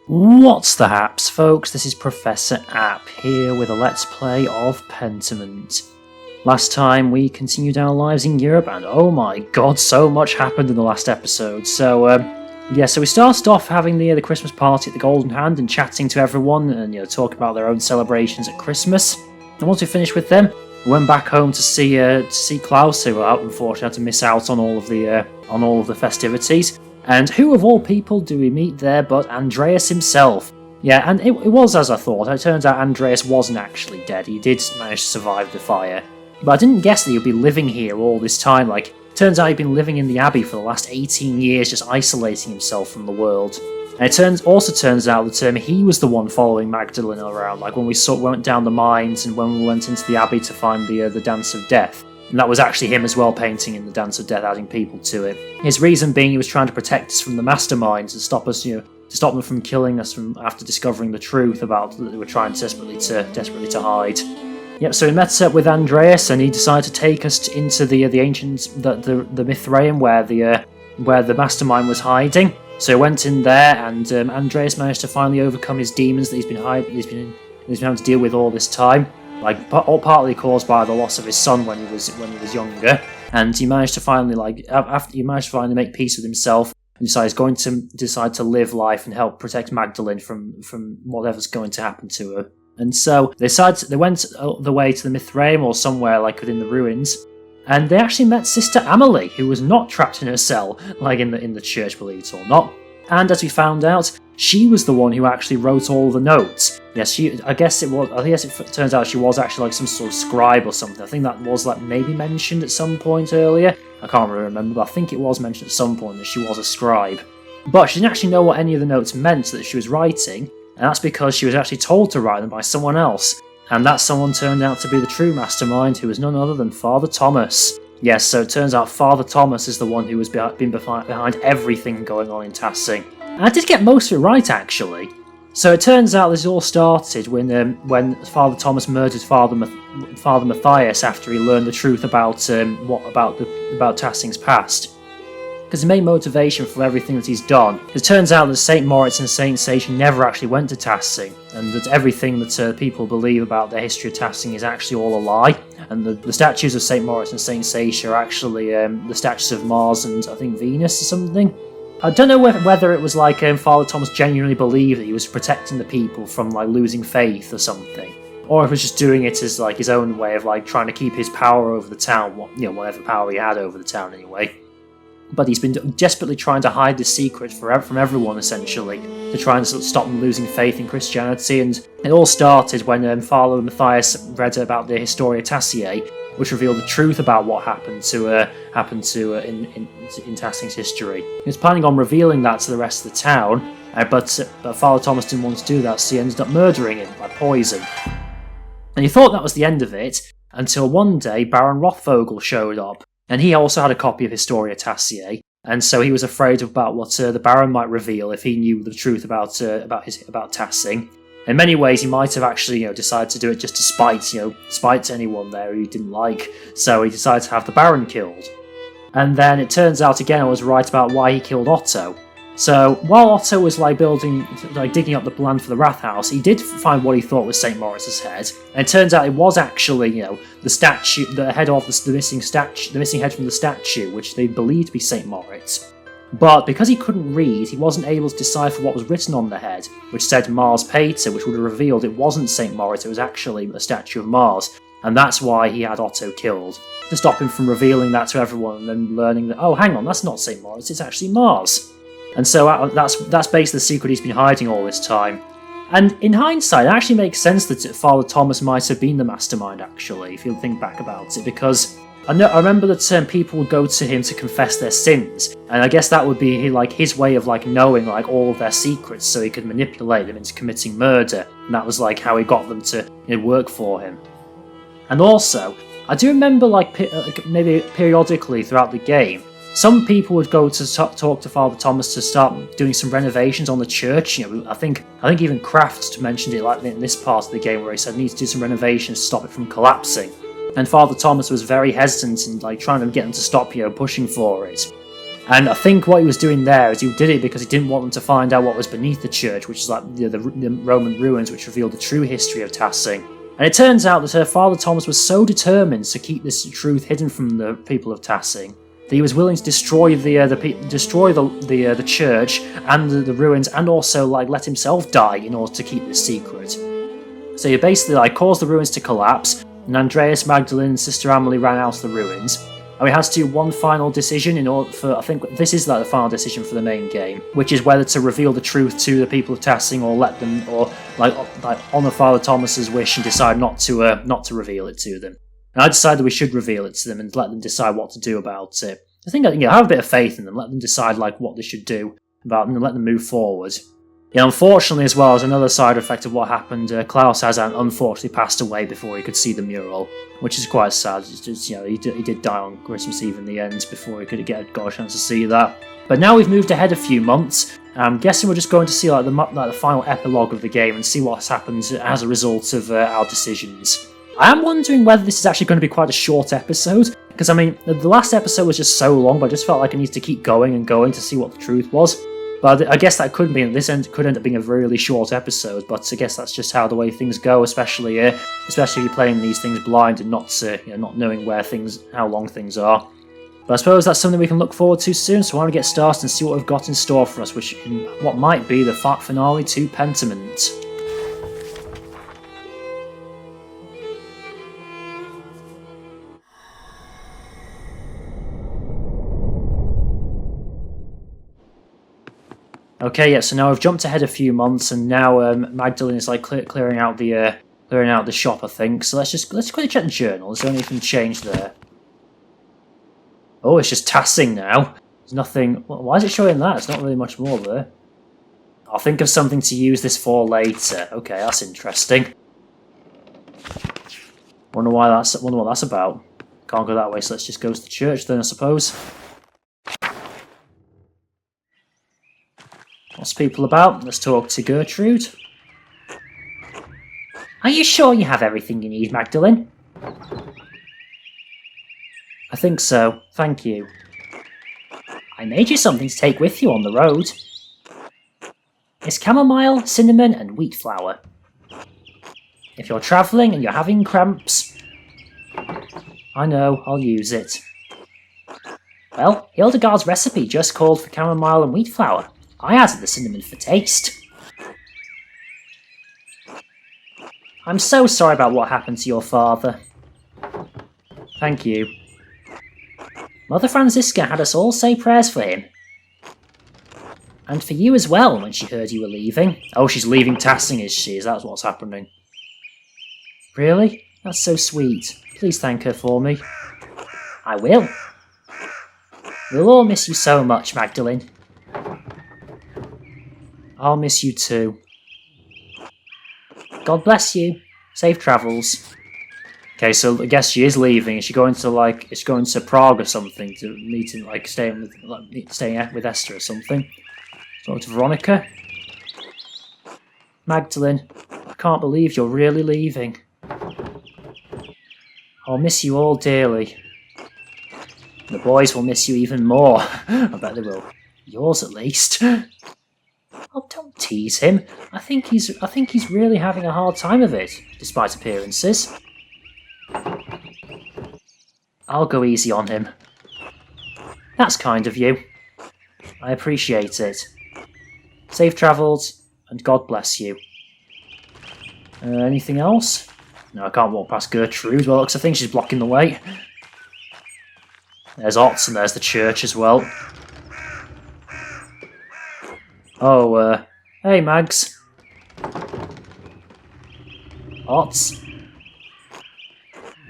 What's the haps, folks? This is Professor App here with a Let's Play of Pentiment. Last time we continued our lives in Europe, and oh my god, so much happened in the last episode. So we started off having the Christmas party at the Golden Hand and chatting to everyone and talking about their own celebrations at Christmas. And once we finished with them, we went back home to see Klaus, who unfortunately had to miss out on all of the festivities. And who of all people do we meet there but Andreas himself? Yeah, and it was as I thought. It turns out Andreas wasn't actually dead. He did manage to survive the fire. But I didn't guess that he'd be living here all this time. Turns out he'd been living in the Abbey for the last 18 years, just isolating himself from the world. And it also turns out that he was the one following Magdalene around, when we went down the mines and when we went into the Abbey to find the Dance of Death. And that was actually him as well, painting in the Dance of Death, adding people to it. His reason being he was trying to protect us from the masterminds and stop us, to stop them from killing us after discovering the truth about that they were trying desperately to hide. Yep. So we met up with Andreas, and he decided to take us into the ancient the Mithraeum where the mastermind was hiding. So we went in there, and Andreas managed to finally overcome his demons that he's been having to deal with all this time. All partly caused by the loss of his son when he was younger, and he managed to finally make peace with himself and he's going to decide to live life and help protect Magdalene from whatever's going to happen to her. And so they went the way to the Mithraeum or somewhere within the ruins, and they actually met Sister Amelie, who was not trapped in her cell in the church, believe it or not. And as we found out, she was the one who actually wrote all the notes. Yes, I guess it turns out she was actually some sort of scribe or something. I think that was maybe mentioned at some point earlier. I can't really remember, but I think it was mentioned at some point that she was a scribe. But she didn't actually know what any of the notes meant that she was writing, and that's because she was actually told to write them by someone else. And that someone turned out to be the true mastermind, who was none other than Father Thomas. Yes, so it turns out Father Thomas is the one who has been behind everything going on in Tassing. And I did get most of it right, actually. So it turns out this all started when Father Thomas murdered Father Matthias after he learned the truth about Tassing's past. Because the main motivation for everything that he's done, it turns out that St. Moritz and St. Satian never actually went to Tassing, and that everything that people believe about the history of Tassing is actually all a lie, and the statues of St. Moritz and St. Satian are actually the statues of Mars and I think Venus or something. I don't know whether it was Father Thomas genuinely believed that he was protecting the people from losing faith or something, or if he was just doing it as his own way of trying to keep his power over the town, whatever power he had over the town anyway. But he's been desperately trying to hide this secret from everyone, essentially, to try and stop them losing faith in Christianity. And it all started when Father Matthias read about the Historia Tassiae, which revealed the truth about what happened to in Tassing's history. He was planning on revealing that to the rest of the town, but Father Thomas didn't want to do that, so he ended up murdering him by poison. And he thought that was the end of it, until one day Baron Rothvogel showed up. And he also had a copy of Historia Tassiae, and so he was afraid about what the Baron might reveal if he knew the truth about Tassing. In many ways, he might have actually decided to do it just to spite anyone there who he didn't like. So he decided to have the Baron killed. And then it turns out again I was right about why he killed Otto. So while Otto was digging up the land for the Rathaus, he did find what he thought was St. Moritz's head, and it turns out it was actually the statue, the head of the missing head from the statue, which they believed to be St. Moritz. But because he couldn't read, he wasn't able to decipher what was written on the head, which said Mars Pater, which would have revealed it wasn't St. Moritz, it was actually a statue of Mars, and that's why he had Otto killed, to stop him from revealing that to everyone and then learning that, oh, hang on, that's not St. Moritz, it's actually Mars. And so that's basically the secret he's been hiding all this time. And in hindsight, it actually makes sense that Father Thomas might have been the mastermind, actually, if you think back about it, because I remember that people would go to him to confess their sins, and I guess that would be his way of knowing all of their secrets, so he could manipulate them into committing murder, and that was how he got them to work for him. And also, I do remember maybe periodically throughout the game, some people would go to talk to Father Thomas to start doing some renovations on the church. I think even Kraft mentioned it in this part of the game where he said he needs to do some renovations to stop it from collapsing. And Father Thomas was very hesitant and trying to get them to stop pushing for it. And I think what he was doing there is he did it because he didn't want them to find out what was beneath the church, which is like the Roman ruins, which revealed the true history of Tassing. And it turns out that her father Thomas was so determined to keep this truth hidden from the people of Tassing that he was willing to destroy the church and the ruins, and also like let himself die in order to keep this secret. So he basically like caused the ruins to collapse, and Andreas, Magdalene, and Sister Amelie ran out of the ruins. And we had to do one final decision in order for, I think this is like the final decision for the main game, which is whether to reveal the truth to the people of Tassing or let them, or like honour Father Thomas's wish and decide not to reveal it to them. And I decided we should reveal it to them and let them decide what to do about it. I think I have a bit of faith in them, let them decide like what they should do about it and let them move forward. Yeah, unfortunately as well as another side effect of what happened, Klaus has unfortunately passed away before he could see the mural, which is quite sad. It's just, he did die on Christmas Eve in the end before he could got a chance to see that. But now we've moved ahead a few months. I'm guessing we're just going to see like the final epilogue of the game and see what's happened as a result of our decisions. I am wondering whether this is actually going to be quite a short episode, because I mean the last episode was just so long, but I just felt like I needed to keep going and going to see what the truth was. But I guess that could be this could end up being a really short episode. But I guess that's just how the way things go, especially if you're playing these things blind and not not knowing how long things are. But I suppose that's something we can look forward to soon. So I want to get started and see what we've got in store for us, which in what might be the finale to Pentiment. Okay, yeah. So now we've jumped ahead a few months, and now Magdalene is like clearing out the shop, I think. So let's quickly check the journal. Is there anything changed there? Oh, it's just Tassing now. There's nothing. Why is it showing that? It's not really much more there. I'll think of something to use this for later. Okay, that's interesting. Wonder what that's about. Can't go that way, so let's just go to the church then, I suppose. What's people about? Let's talk to Gertrude. Are you sure you have everything you need, Magdalene? I think so, thank you. I made you something to take with you on the road. It's chamomile, cinnamon, and wheat flour. If you're travelling and you're having cramps... I know, I'll use it. Well, Hildegard's recipe just called for chamomile and wheat flour. I added the cinnamon for taste. I'm so sorry about what happened to your father. Thank you. Mother Francisca had us all say prayers for him. And for you as well, when she heard you were leaving. Oh, she's leaving Tassing, is she? Is that what's happening? Really? That's so sweet. Please thank her for me. I will. We'll all miss you so much, Magdalene. I'll miss you too. God bless you. Safe travels. Okay, so I guess she is leaving. Is she going to Prague or something to meet and staying with Esther or something? Talk to Veronica. Magdalene, I can't believe you're really leaving. I'll miss you all dearly. The boys will miss you even more. I bet they will. Yours at least. Oh, don't tease him. I think he's really having a hard time of it, despite appearances. I'll go easy on him. That's kind of you. I appreciate it. Safe travels, and God bless you. Anything else? No, I can't walk past Gertrude. Well, I think she's blocking the way. There's Otts, and there's the church as well. Oh, hey, Mags. Otts.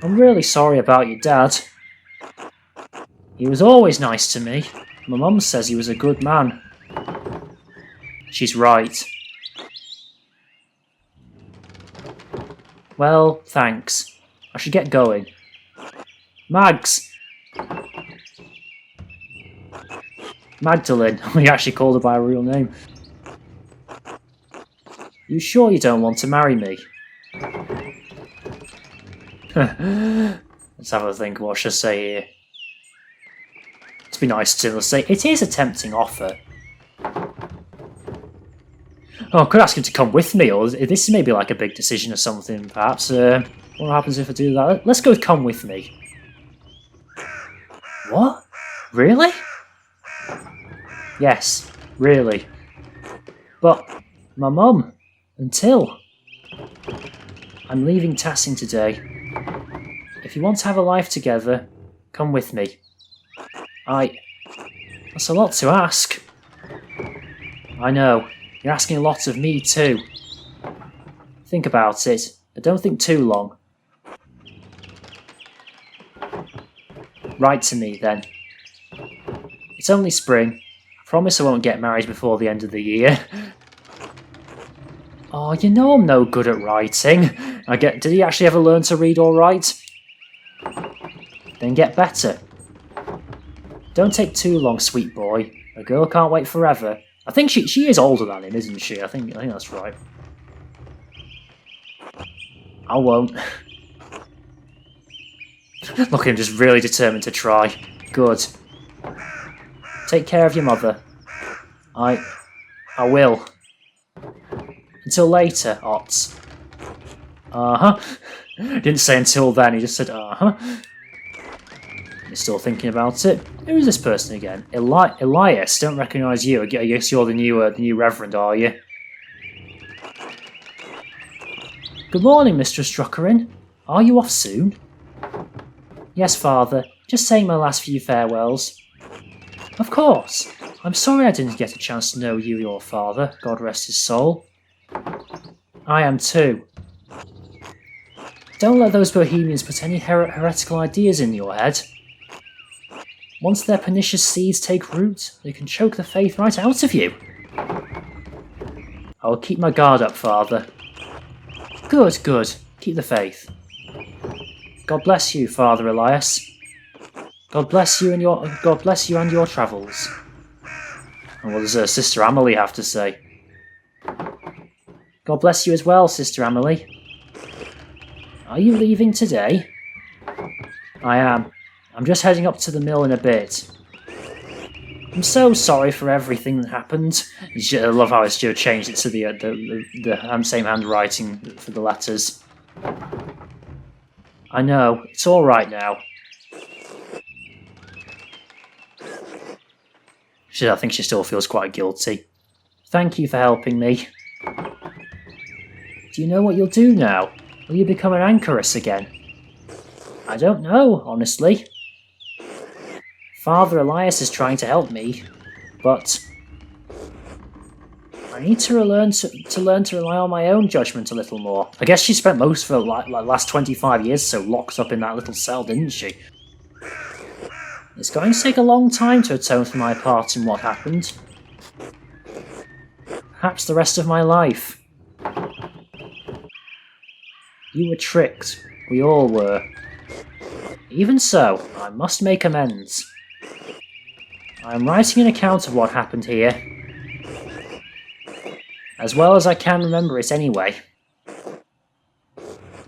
I'm really sorry about your dad. He was always nice to me. My mum says he was a good man. She's right. Well, thanks. I should get going. Mags! Magdalene. We actually called her by her real name. You sure you don't want to marry me? Let's have a think what she'll say here. To be nice to him, let's say, it is a tempting offer. Oh, I could ask him to come with me, or this may be like a big decision or something, perhaps. What happens if I do that? Let's go with come with me. What? Really? Yes, really. But my mum, until I'm leaving Tassing today. If you want to have a life together, come with me. That's a lot to ask. I know, you're asking a lot of me too. Think about it, but don't think too long. Write to me then. It's only spring. I promise I won't get married before the end of the year. Oh, you know I'm no good at writing. Did he actually ever learn to read or write? Then get better. Don't take too long, sweet boy. A girl can't wait forever. I think she is older than him, isn't she? I think that's right. I won't. Look at him, just really determined to try. Good. Take care of your mother. I will. Until later, Otts. Uh-huh. Didn't say until then, he just said uh-huh. You're still thinking about it? Who is this person again? Elias, don't recognise you. I guess you're the new reverend, are you? Good morning, Mistress Druckerin. Are you off soon? Yes, Father. Just saying my last few farewells. Of course. I'm sorry I didn't get a chance to know you, your father. God rest his soul. I am too. Don't let those bohemians put any heretical ideas in your head. Once their pernicious seeds take root, they can choke the faith right out of you. I'll keep my guard up, Father. Good, good. Keep the faith. God bless you, Father Elias. God bless you and your travels. And what does Sister Amelie have to say? God bless you as well, Sister Amelie. Are you leaving today? I am. I'm just heading up to the mill in a bit. I'm so sorry for everything that happened. I love how it's changed it to the same handwriting for the letters. I know, it's alright now. I think she still feels quite guilty. Thank you for helping me. Do you know what you'll do now? Will you become an anchoress again? I don't know, honestly. Father Elias is trying to help me, but I need to learn to rely on my own judgment a little more. I guess she spent most of her last 25 years so locked up in that little cell, didn't she? It's going to take a long time to atone for my part in what happened. Perhaps the rest of my life. You were tricked. We all were. Even so, I must make amends. I am writing an account of what happened here. As well as I can remember it anyway.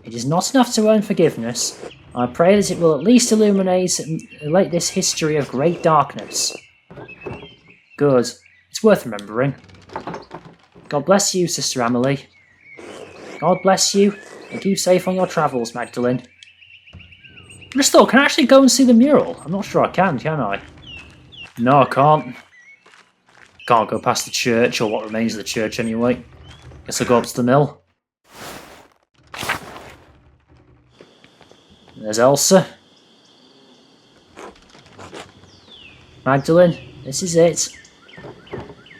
It is not enough to earn forgiveness. I pray that it will at least illuminate this history of great darkness. Good. It's worth remembering. God bless you, Sister Amelie. God bless you, and keep safe on your travels, Magdalene. I just thought, can I actually go and see the mural? I'm not sure I can I? No, I can't. Can't go past the church, or what remains of the church anyway. Guess I'll go up to the mill. There's Elsa. Magdalene, this is it.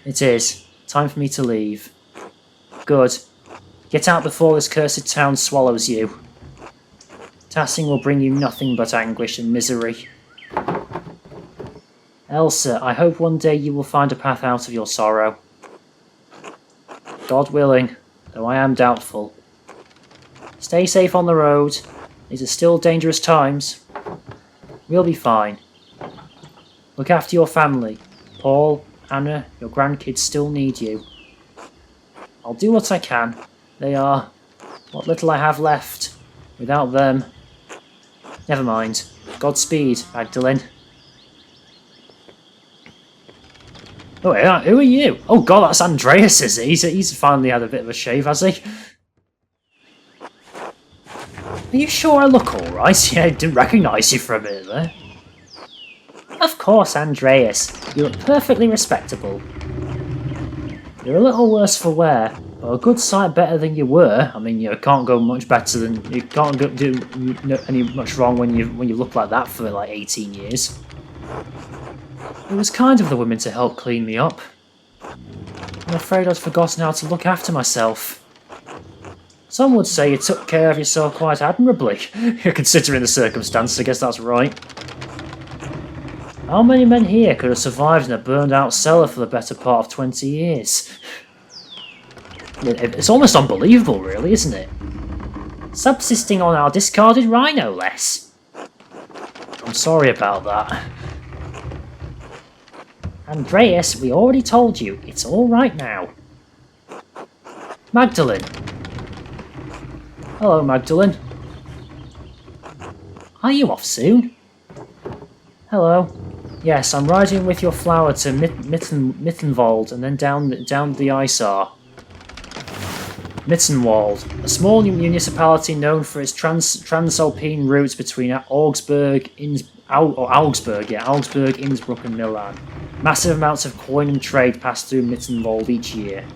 It is. Time for me to leave. Good. Get out before this cursed town swallows you. Tassing will bring you nothing but anguish and misery. Elsa, I hope one day you will find a path out of your sorrow. God willing, though I am doubtful. Stay safe on the road. These are still dangerous times. We'll be fine. Look after your family. Paul, Anna, your grandkids still need you. I'll do what I can. They are what little I have left. Without them... Never mind. Godspeed, Magdalene. Oh, yeah, who are you? Oh god, that's Andreas, is he? He's finally had a bit of a shave, has he? Are you sure I look alright? Yeah, I didn't recognise you for a minute there. Of course, Andreas. You look perfectly respectable. You're a little worse for wear, but a good sight better than you were. I mean, you can't go much better than you can't do any much wrong when you look like that for like 18 years. It was kind of the women to help clean me up. I'm afraid I'd forgotten how to look after myself. Some would say you took care of yourself quite admirably. Considering the circumstances, I guess that's right. How many men here could have survived in a burned out cellar for the better part of 20 years? It's almost unbelievable, really, isn't it? Subsisting on our discarded rye, no less. I'm sorry about that. Andreas, we already told you, it's alright now. Magdalene. Hello, Magdalene. Are you off soon? Hello. Yes, I'm riding with your flower to Mittenwald and then down the Isar. Mittenwald, a small municipality known for its transalpine routes between Augsburg, Innsbruck and Milan. Massive amounts of coin and trade pass through Mittenwald each year.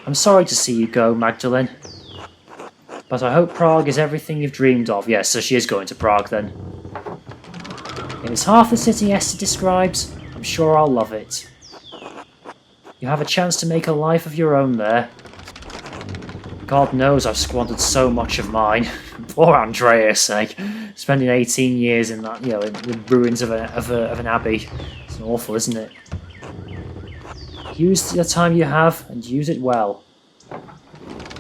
I'm sorry to see you go, Magdalene. But I hope Prague is everything you've dreamed of. Yes, so she is going to Prague then. It is half the city Esther describes. I'm sure I'll love it. You have a chance to make a life of your own there. God knows I've squandered so much of mine. Poor Andreas, spending 18 years in that, in the ruins of an abbey. It's awful, isn't it? Use the time you have and use it well.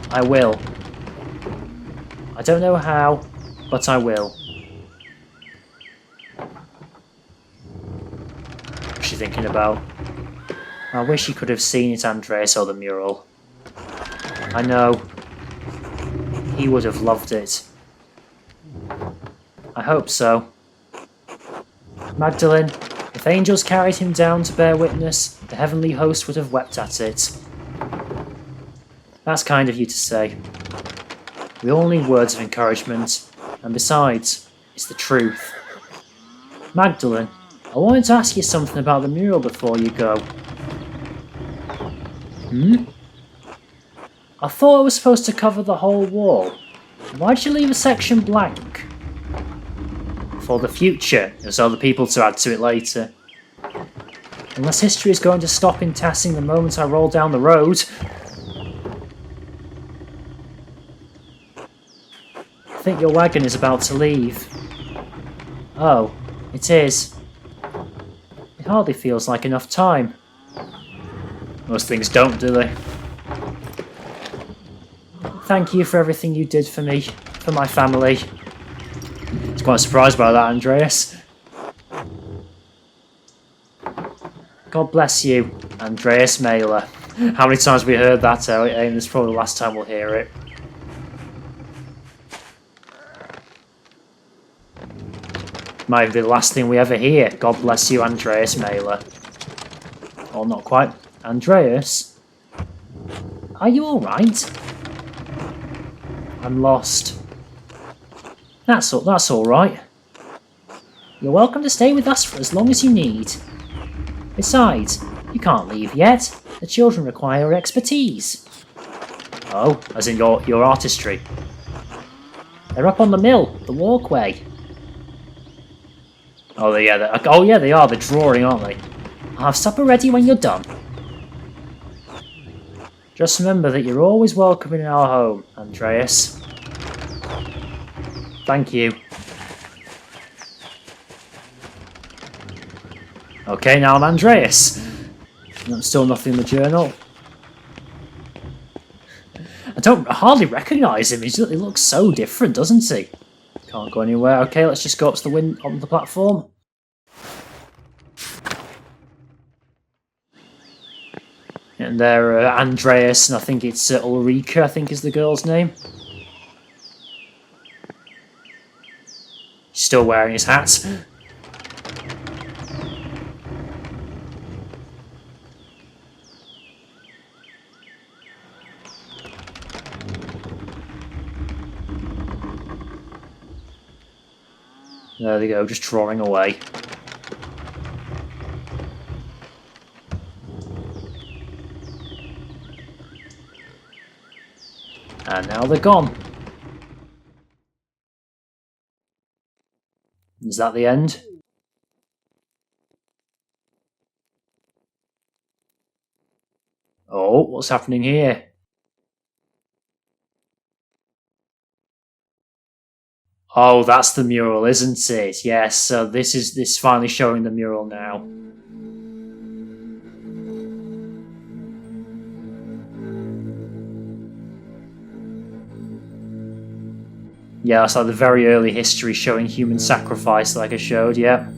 I will. I don't know how, but I will. What's she thinking about? I wish you could have seen it, Andreas, or the mural. I know. He would have loved it. I hope so. Magdalene, if angels carried him down to bear witness, the heavenly host would have wept at it. That's kind of you to say. We all need words of encouragement, and besides, it's the truth. Magdalene, I wanted to ask you something about the mural before you go. I thought it was supposed to cover the whole wall. Why'd you leave a section blank? For the future, there's other people to add to it later. Unless history is going to stop in passing the moment I roll down the road. I think your wagon is about to leave. Oh, it is. It hardly feels like enough time. Most things don't, do they? Thank you for everything you did for me, for my family. I was quite surprised by that, Andreas. God bless you, Andreas Mailer. How many times have we heard that, and this is probably the last time we'll hear it. Might be the last thing we ever hear. God bless you, Andreas Mailer. Or not quite. Andreas? Are you alright? I'm lost. That's alright. You're welcome to stay with us for as long as you need. Besides, you can't leave yet. The children require your expertise. Oh, as in your artistry. They're up on the mill, the walkway. Oh yeah, they are. They're drawing, aren't they? I'll have supper ready when you're done. Just remember that you're always welcome in our home, Andreas. Thank you. Okay, now I'm Andreas. Still nothing in the journal. I hardly recognise him. He looks so different, doesn't he? Can't go anywhere. Okay, let's just go up to the platform. And there, Andreas, and I think it's Ulrika, I think is the girl's name. He's still wearing his hat. There they go, just drawing away. And now they're gone. Is that the end? Oh, what's happening here? Oh, that's the mural, isn't it? Yes, so this is finally showing the mural now. Yeah, that's like the very early history showing human sacrifice like I showed, yeah.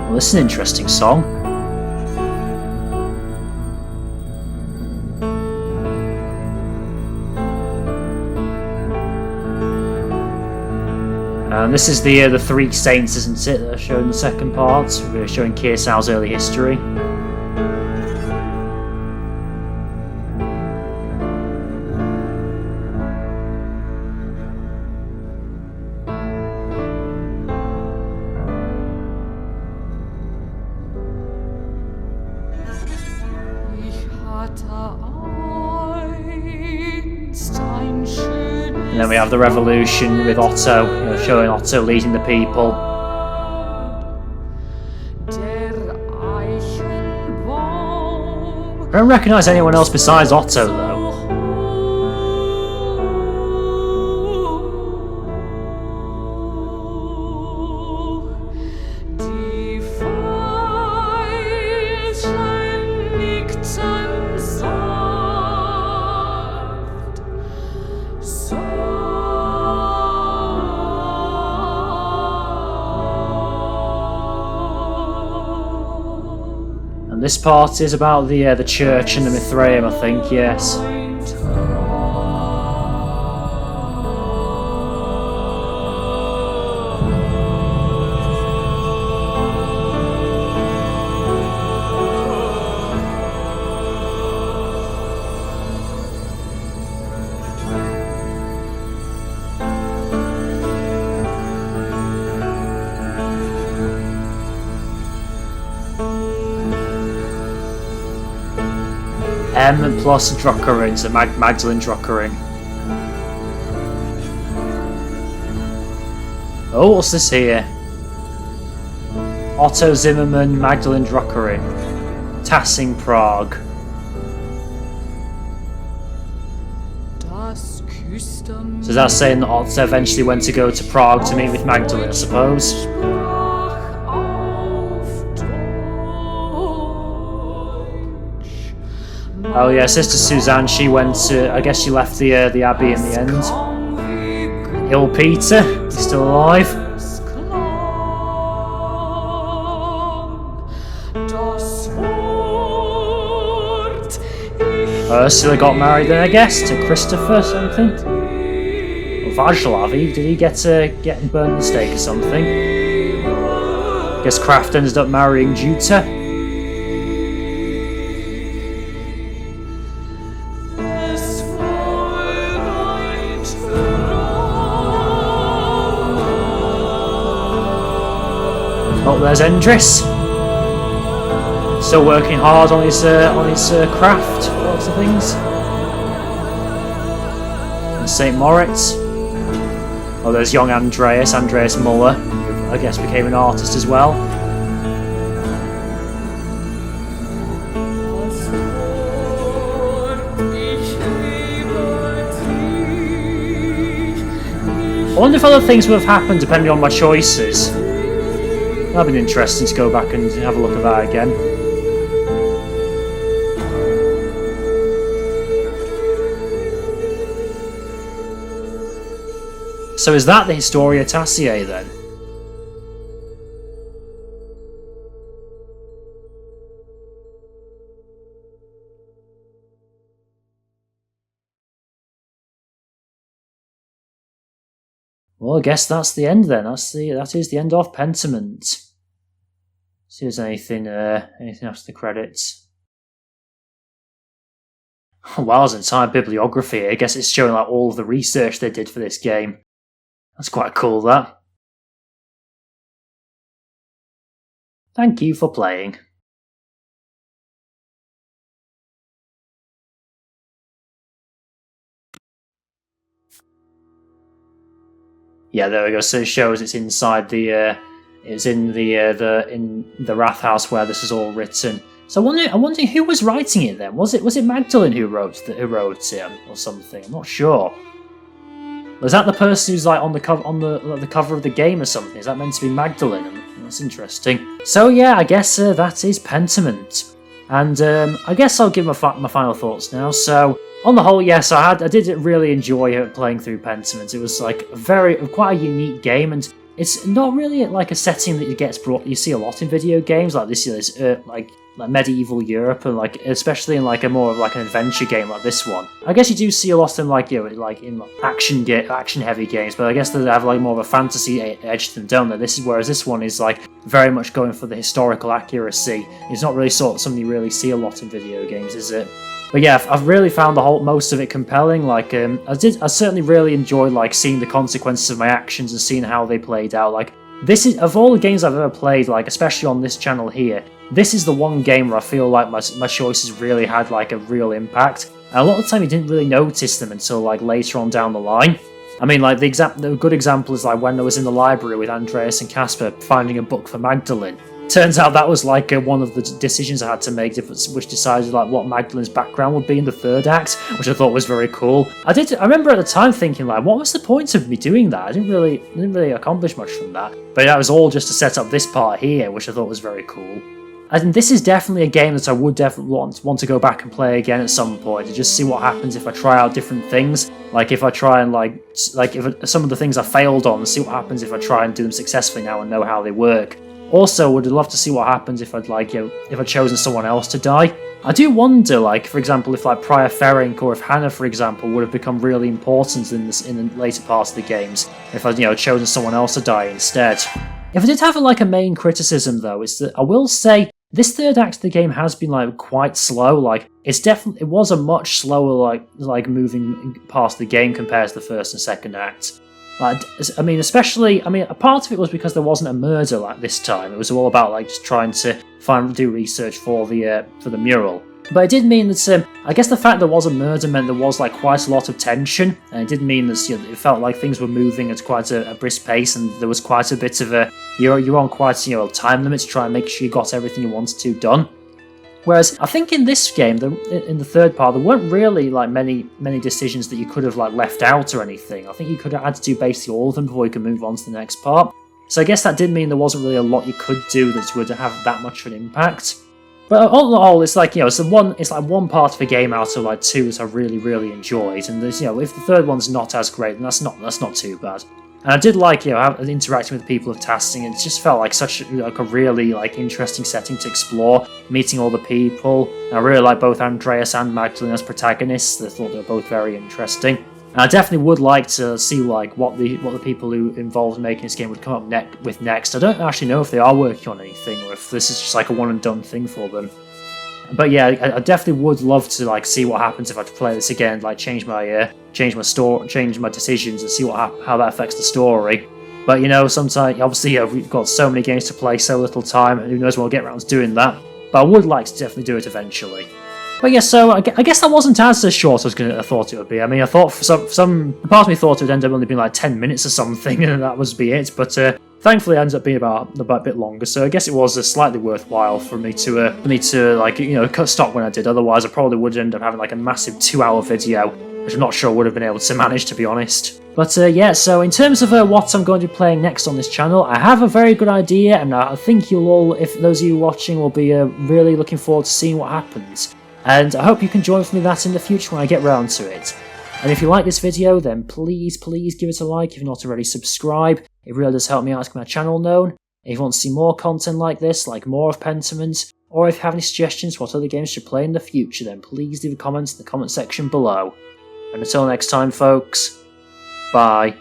Well, this is an interesting song. And this is the three saints, isn't it, that are shown in the second part. We're showing Kirsau's early history. And then we have the revolution with Otto, showing Otto leading the people. I don't recognise anyone else besides Otto, though. This part is about the church and the Mithraeum, I think, yes. M plus Druckering, so Magdalene Druckering. Oh, what's this here? Otto Zimmermann, Magdalene Druckering. Tassing, Prague. So is that saying that Otto eventually went to go to Prague to meet with Magdalene, I suppose? Oh yeah, Sister Suzanne, she went to, I guess she left the abbey in the end. Ill Peter, he's still alive. Ursula got married then, I guess, to Christopher something. Or Václav, did he get burned at the stake or something? I guess Kraft ended up marrying Jutta. Oh, there's Andreas. Still working hard on his craft, lots of things. And St. Moritz. Oh, there's young Andreas Muller, who I guess became an artist as well. I wonder if other things would have happened depending on my choices. That'd been interesting to go back and have a look at that again. So is that the Historia Tassiae then? Well, I guess that's the end then. That is the end of Pentiment. See if there's anything after the credits. Wow, there's an entire bibliography. I guess it's showing like all of the research they did for this game. That's quite cool, that. Thank you for playing. Yeah, there we go. So it shows it's inside the, it's in the Wrath House where this is all written. So I'm wondering who was writing it then. Was it Magdalene who wrote it or something? I'm not sure. Was that the person who's like on the cover of the game or something? Is that meant to be Magdalene? That's interesting. So yeah, I guess that is Pentiment, and I guess I'll give my final thoughts now. So on the whole, yes, I did really enjoy playing through Pentiment. It was like quite a unique game, and it's not really like a setting that you see a lot in video games like this. Like medieval Europe, and like especially in like a more of like an adventure game like this one. I guess you do see a lot in like in action heavy games, but I guess they have like more of a fantasy edge to them, don't they? Whereas this one is like very much going for the historical accuracy. It's not really something you really see a lot in video games, is it? But yeah, I've really found most of it compelling. Like I certainly really enjoyed like seeing the consequences of my actions and seeing how they played out. Like this is, of all the games I've ever played, like especially on this channel here, this is the one game where I feel like my choices really had like a real impact. And a lot of the time you didn't really notice them until like later on down the line. I mean, like the good example is like when I was in the library with Andreas and Casper finding a book for Magdalene. Turns out that was like one of the decisions I had to make, which decided like what Magdalene's background would be in the third act, which I thought was very cool. I remember at the time thinking like, what was the point of me doing that? I didn't really accomplish much from that. But that was all just to set up this part here, which I thought was very cool. And this is definitely a game that I would definitely want to go back and play again at some point to just see what happens if I try out different things. Like if I try and some of the things I failed on, see what happens if I try and do them successfully now and know how they work. Also, would love to see what happens if I'd chosen someone else to die. I do wonder, like for example, if like Prior Ferenc or if Hannah, for example, would have become really important in the later parts of the games if I'd chosen someone else to die instead. If I did have a main criticism though, is that I will say this third act of the game has been like quite slow. Like it was a much slower like moving past the game compared to the first and second act. A part of it was because there wasn't a murder like this time. It was all about like just trying to do research for the mural. But it did mean that I guess the fact there was a murder meant there was like quite a lot of tension, and it did mean that it felt like things were moving at quite a brisk pace, and there was quite a bit of you're on quite a time limit to try and make sure you got everything you wanted to done. Whereas I think in this game, in the third part, there weren't really like many decisions that you could have like left out or anything. I think you could have had to do basically all of them before you could move on to the next part. So I guess that did mean there wasn't really a lot you could do that would have that much of an impact. But all in all, it's like it's like one part of the game out of like two that I really enjoyed. And there's if the third one's not as great, then that's not too bad. And I did like interacting with the people of Tasting. It just felt like such a really interesting setting to explore, meeting all the people. And I really like both Andreas and Magdalene as protagonists. I thought they were both very interesting. And I definitely would like to see what the people who involved in making this game would come up with next. I don't actually know if they are working on anything or if this is just like a one and done thing for them. But yeah, I definitely would love to see what happens if I play this again, change my decisions and see how that affects the story. But sometimes obviously we've got so many games to play, so little time, and who knows when we'll get around to doing that. But I would like to definitely do it eventually. But yeah, so I guess that wasn't as short as I thought it would be. I mean, I thought some part of me thought it would end up only being like 10 minutes or something, and that would be it. But thankfully, it ends up being about a bit longer. So I guess it was slightly worthwhile for me to cut stop when I did. Otherwise, I probably would end up having a massive 2-hour video, which I'm not sure I would have been able to manage, to be honest. But yeah, so in terms of what I'm going to be playing next on this channel, I have a very good idea, and I think you'll all, if those of you watching, will be really looking forward to seeing what happens. And I hope you can join me that in the future when I get round to it. And if you like this video, then please give it a like. If you're not already, subscribe. It really does help me out to get my channel known. If you want to see more content like this, like more of Pentiment, or if you have any suggestions for what other games should play in the future, then please leave a comment in the comment section below. And until next time, folks, bye.